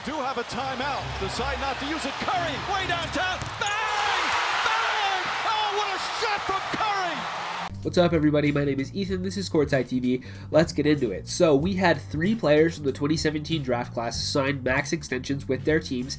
do have a timeout. Decide not to use it. Curry, way downtown. Bang! Bang! Oh, what a shot from Curry! What's up, everybody? My name is Ethan. This is Courtside TV. Let's get into it. So we had 3 players from the 2017 draft class sign max extensions with their teams.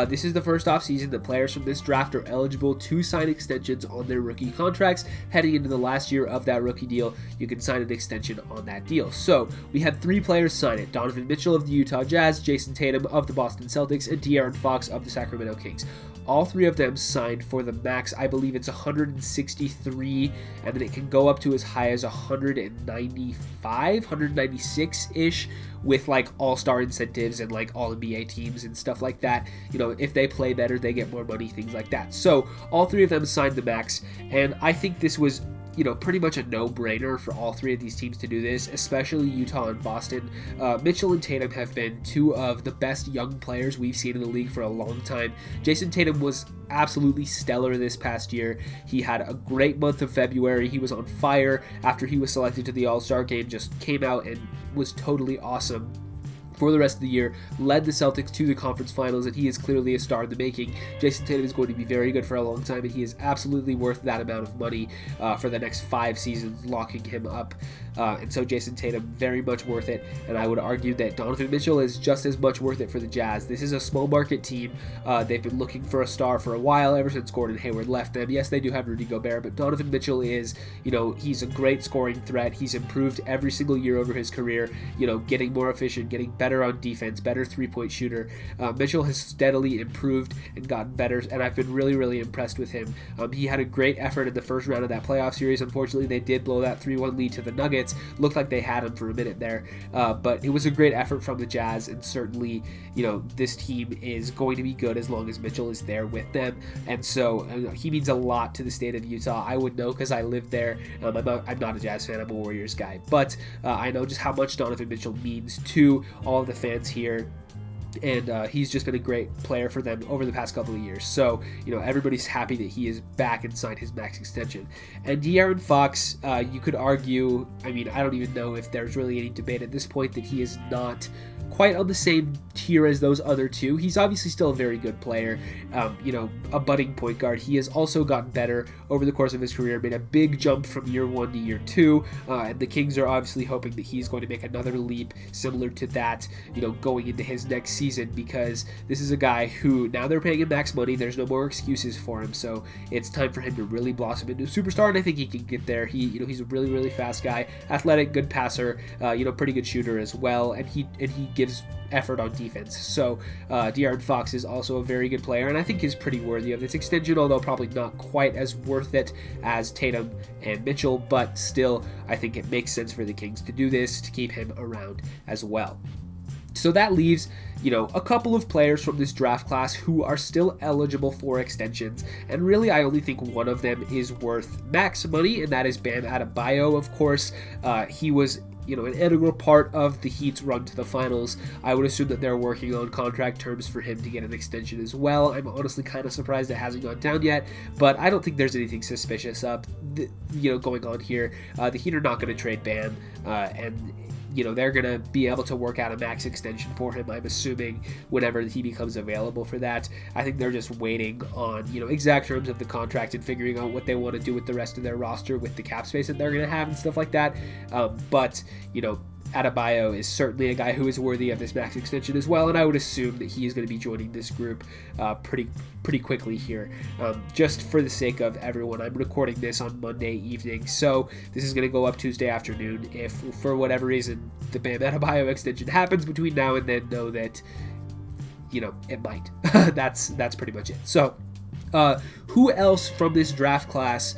This is the first offseason that players from this draft are eligible to sign extensions on their rookie contracts. Heading into the last year of that rookie deal, you can sign an extension on that deal. So we had 3 players sign it: Donovan Mitchell of the Utah Jazz, Jayson Tatum of the Boston Celtics, and De'Aaron Fox of the Sacramento Kings. All 3 of them signed for the max. I believe it's 163, and then it can go up to as high as 195, 196-ish, with like all-star incentives and like all-NBA teams and stuff like that. You know, if they play better, they get more money, things like that. So all 3 of them signed the max, and I think this was, you know, pretty much a no-brainer for all 3 of these teams to do this, especially Utah and Boston. Mitchell and Tatum have been 2 of the best young players we've seen in the league for a long time. Jayson Tatum was absolutely stellar this past year. He had a great month of February. He was on fire after he was selected to the All-Star game, just came out and was totally awesome for the rest of the year, led the Celtics to the conference finals, and he is clearly a star in the making. Jayson Tatum is going to be very good for a long time, and he is absolutely worth that amount of money for the next 5 seasons, locking him up. And so Jayson Tatum, very much worth it, and I would argue that Donovan Mitchell is just as much worth it for the Jazz. This is a small market team. They've been looking for a star for a while, ever since Gordon Hayward left them. Yes, they do have Rudy Gobert, but Donovan Mitchell is, you know, he's a great scoring threat. He's improved every single year over his career, you know, getting more efficient, getting better on defense, better three-point shooter. Mitchell has steadily improved and gotten better, and I've been really, really impressed with him. He had a great effort in the first round of that playoff series. Unfortunately, they did blow that 3-1 lead to the Nuggets. Looked like they had him for a minute there, but it was a great effort from the Jazz, and certainly, you know, this team is going to be good as long as Mitchell is there with them, and so he means a lot to the state of Utah. I would know because I lived there. I'm not a Jazz fan, I'm a Warriors guy, but I know just how much Donovan Mitchell means to all of the fans here, and he's just been a great player for them over the past couple of years. So, you know, everybody's happy that he is back and signed his max extension. And De'Aaron Fox, you could argue, I mean, I don't even know if there's really any debate at this point that he is not quite on the same tier as those other 2. He's obviously still a very good player, you know, a budding point guard. He has also gotten better over the course of his career, made a big jump from year 1 to year 2, and the Kings are obviously hoping that he's going to make another leap similar to that, you know, going into his next season, because this is a guy who, now they're paying him max money, there's no more excuses for him, so it's time for him to really blossom into a superstar, and I think he can get there. He, you know, he's a really, really fast guy, athletic, good passer, you know, pretty good shooter as well, and he gives effort on defense. So De'Aaron Fox is also a very good player, and I think is pretty worthy of this extension, although probably not quite as worth it as Tatum and Mitchell, but still, I think it makes sense for the Kings to do this, to keep him around as well. So that leaves, you know, a couple of players from this draft class who are still eligible for extensions, and really I only think one of them is worth max money, and that is Bam Adebayo. Of course, he was, you know, an integral part of the Heat's run to the finals. I would assume that they're working on contract terms for him to get an extension as well. I'm honestly kind of surprised it hasn't gone down yet, but I don't think there's anything suspicious going on here. The Heat are not going to trade Bam, and you know, they're going to be able to work out a max extension for him, I'm assuming, whenever he becomes available for that. I think they're just waiting on, you know, exact terms of the contract and figuring out what they want to do with the rest of their roster with the cap space that they're going to have and stuff like that. But, you know, Adebayo is certainly a guy who is worthy of this max extension as well, and I would assume that he is going to be joining this group pretty quickly here. Just for the sake of everyone, I'm recording this on Monday evening, so this is going to go up Tuesday afternoon. If for whatever reason the Bam Adebayo extension happens between now and then, know that, you know, it might. That's pretty much it. So who else from this draft class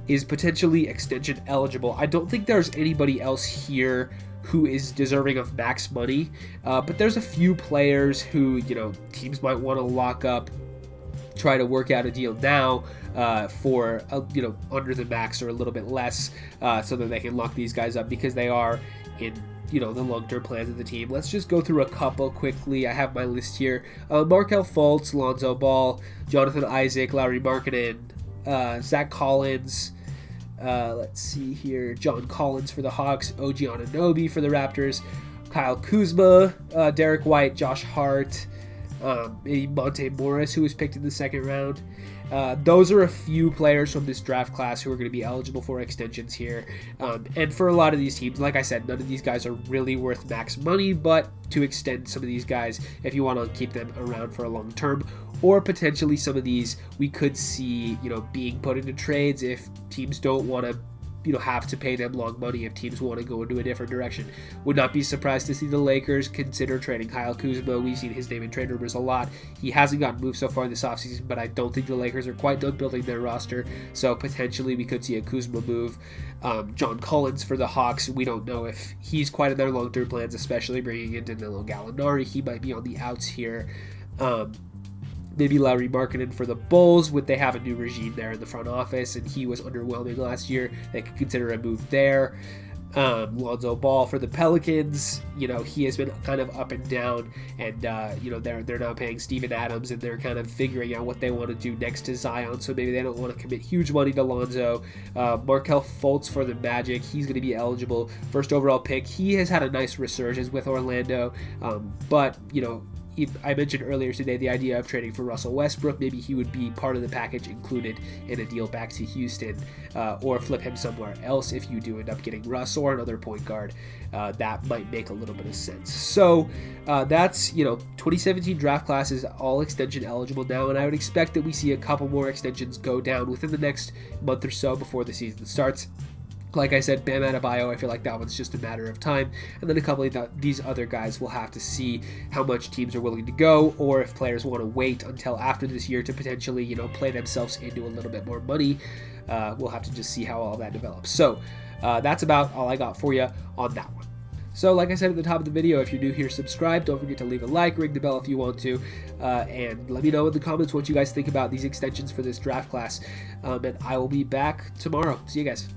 is potentially extension eligible? I don't think there's anybody else here who is deserving of max money, but there's a few players who, you know, teams might want to lock up, try to work out a deal now for, you know, under the max or a little bit less, so that they can lock these guys up because they are in, you know, the long-term plans of the team. Let's just go through a couple quickly. I have my list here. Markelle Fultz, Lonzo Ball, Jonathan Isaac, Lauri Markkanen, Zach Collins, let's see here, John Collins for the Hawks, OG Anunoby for the Raptors, Kyle Kuzma, Derek White, Josh Hart, maybe Monte Morris, who was picked in the second round. Those are a few players from this draft class who are going to be eligible for extensions here. And for a lot of these teams, like I said, none of these guys are really worth max money, but to extend some of these guys, if you want to keep them around for a long term, or potentially some of these we could see, being put into trades if teams don't want to have to pay them long money, if teams want to go into a different direction. Would not be surprised to see the Lakers consider trading Kyle Kuzma. We've seen his name in trade rumors a lot. He hasn't gotten moved so far this offseason, but I don't think the Lakers are quite done building their roster, so potentially we could see a Kuzma move. John Collins for the Hawks, we don't know if he's quite in their long-term plans, especially bringing in Danilo Gallinari. He might be on the outs here. Maybe Lauri Markkanen for the Bulls. Would they have a new regime there in the front office, and he was underwhelming last year? They could consider a move there. Lonzo Ball for the Pelicans. He has been kind of up and down, and they're now paying Steven Adams, and they're kind of figuring out what they want to do next to Zion. So maybe they don't want to commit huge money to Lonzo. Markelle Fultz for the Magic. He's going to be eligible, first overall pick. He has had a nice resurgence with Orlando, but I mentioned earlier today the idea of trading for Russell Westbrook. Maybe he would be part of the package included in a deal back to Houston, or flip him somewhere else if you do end up getting Russ or another point guard. That might make a little bit of sense. So that's 2017 draft class is all extension eligible now, and I would expect that we see a couple more extensions go down within the next month or so before the season starts. Like I said, Bam Adebayo, I feel like that one's just a matter of time. And then a couple of these other guys will have to see how much teams are willing to go, or if players want to wait until after this year to potentially, play themselves into a little bit more money. We'll have to just see how all that develops. So that's about all I got for you on that one. So like I said at the top of the video, if you're new here, subscribe. Don't forget to leave a like, ring the bell if you want to, and let me know in the comments what you guys think about these extensions for this draft class. And I will be back tomorrow. See you guys.